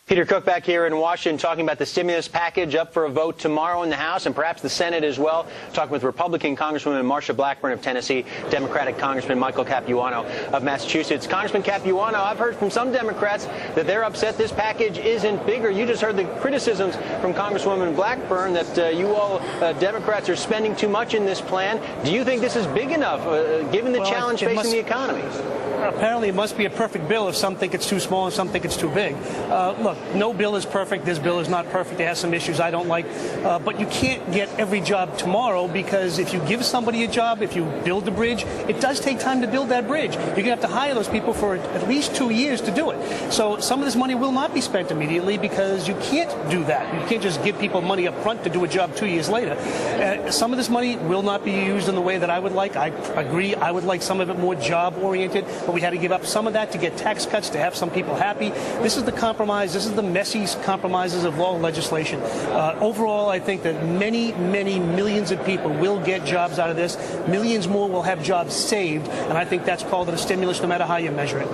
Peter Cook back here in Washington talking about the stimulus package up for a vote tomorrow in the House and perhaps the Senate as well. Talking with Republican Congresswoman Marsha Blackburn of Tennessee, Democratic Congressman Michael Capuano of Massachusetts. Congressman Capuano, I've heard from some Democrats that they're upset this package isn't bigger. You just heard the criticisms from Congresswoman Blackburn that you all Democrats are spending too much in this plan. Do you think this is big enough, given the challenge facing the economy? Apparently, it must be a perfect bill if some think it's too small and some think it's too big. Look, no bill is perfect. This bill is not perfect. It has some issues I don't like. But you can't get every job tomorrow, because if you give somebody a job, if you build a bridge, it does take time to build that bridge. You're going to have to hire those people for at least 2 years to do it. So some of this money will not be spent immediately, because you can't do that. You can't just give people money up front to do a job 2 years later. Some of this money will not be used in the way that I would like. I agree. I would like some of it more job-oriented, but we had to give up some of that to get tax cuts, to have some people happy. This is the compromise. This is the messy compromises of law legislation. Overall, I think that many, many millions of people will get jobs out of this. Millions more will have jobs saved, and I think that's called a stimulus no matter how you measure it.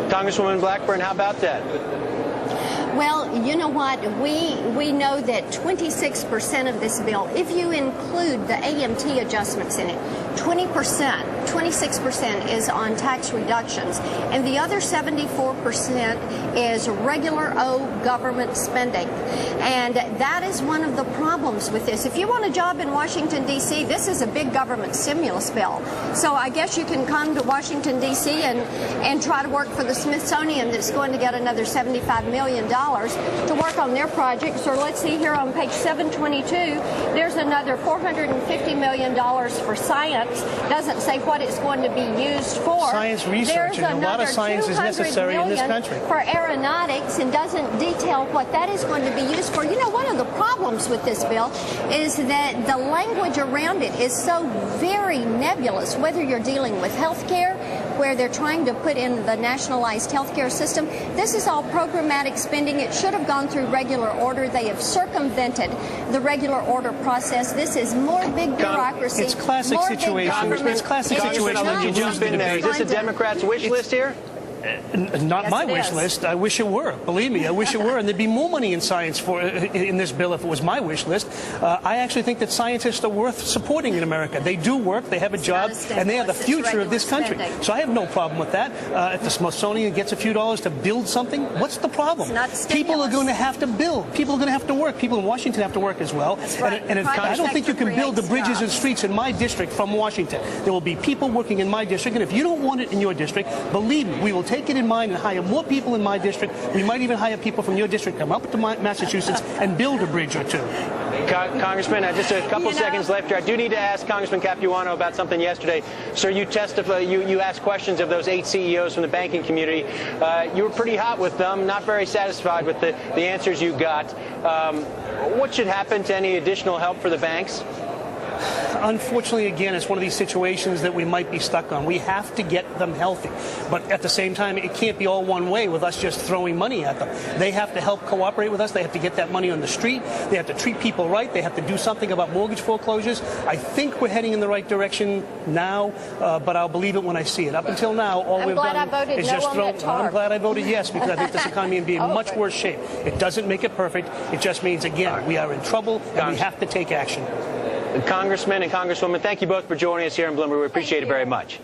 Congresswoman Blackburn, how about that? Well, you know what? We know that 26% of this bill, if you include the AMT adjustments in it, 26% is on tax reductions, and the other 74% is regular old government spending. And that is one of the problems with this. If you want a job in Washington, D.C., this is a big government stimulus bill. So I guess you can come to Washington, D.C. and try to work for the Smithsonian, that's going to get another $75 million to work on their projects. Or let's see here on page 722, there's another $450 million for science. Doesn't say what it's going to be used for. Science research, and a lot of science is necessary in this country. For aeronautics, and doesn't detail what that is going to be used for. You know, one of the problems with this bill is that the language around it is so very nebulous, whether you're dealing with health care, where they're trying to put in the nationalized healthcare system. This is all programmatic spending. It should have gone through regular order. They have circumvented the regular order process. This is more big bureaucracy. It's classic situation. It's classic situation. I'll let you jump in there. Is this a Democrat's wish list here? Not yes, my wish list. I wish it were. Believe me, I wish it were. And there'd be more money in science in this bill if it was my wish list. I actually think that scientists are worth supporting in America. They do work, they have a job, and they are the future of this country. So I have no problem with that. If the Smithsonian gets a few dollars to build something, what's the problem? People are going to have to build. People are going to have to work. People in Washington have to work as well. Right. And I don't think you can build the bridges and streets in my district from Washington. There will be people working in my district, and if you don't want it in your district, believe me, we will take it in mind and hire more people in my district. We might even hire people from your district to come up to Massachusetts and build a bridge or two. Congressman, just a couple seconds left here. I do need to ask Congressman Capuano about something yesterday. Sir, you asked questions of those 8 CEOs from the banking community. You were pretty hot with them, not very satisfied with the answers you got. What should happen to any additional help for the banks? Unfortunately, again, it's one of these situations that we might be stuck on. We have to get them healthy. But at the same time, it can't be all one way with us just throwing money at them. They have to help cooperate with us. They have to get that money on the street. They have to treat people right. They have to do something about mortgage foreclosures. I think we're heading in the right direction now, but I'll believe it when I see it. Up until now, all we've done is just throw. I'm glad I voted yes, because I think this economy would be in much worse shape. It doesn't make it perfect. It just means, again, we are in trouble, and we have to take action. Congressman and Congresswoman, thank you both for joining us here in Bloomberg. We appreciate it very much.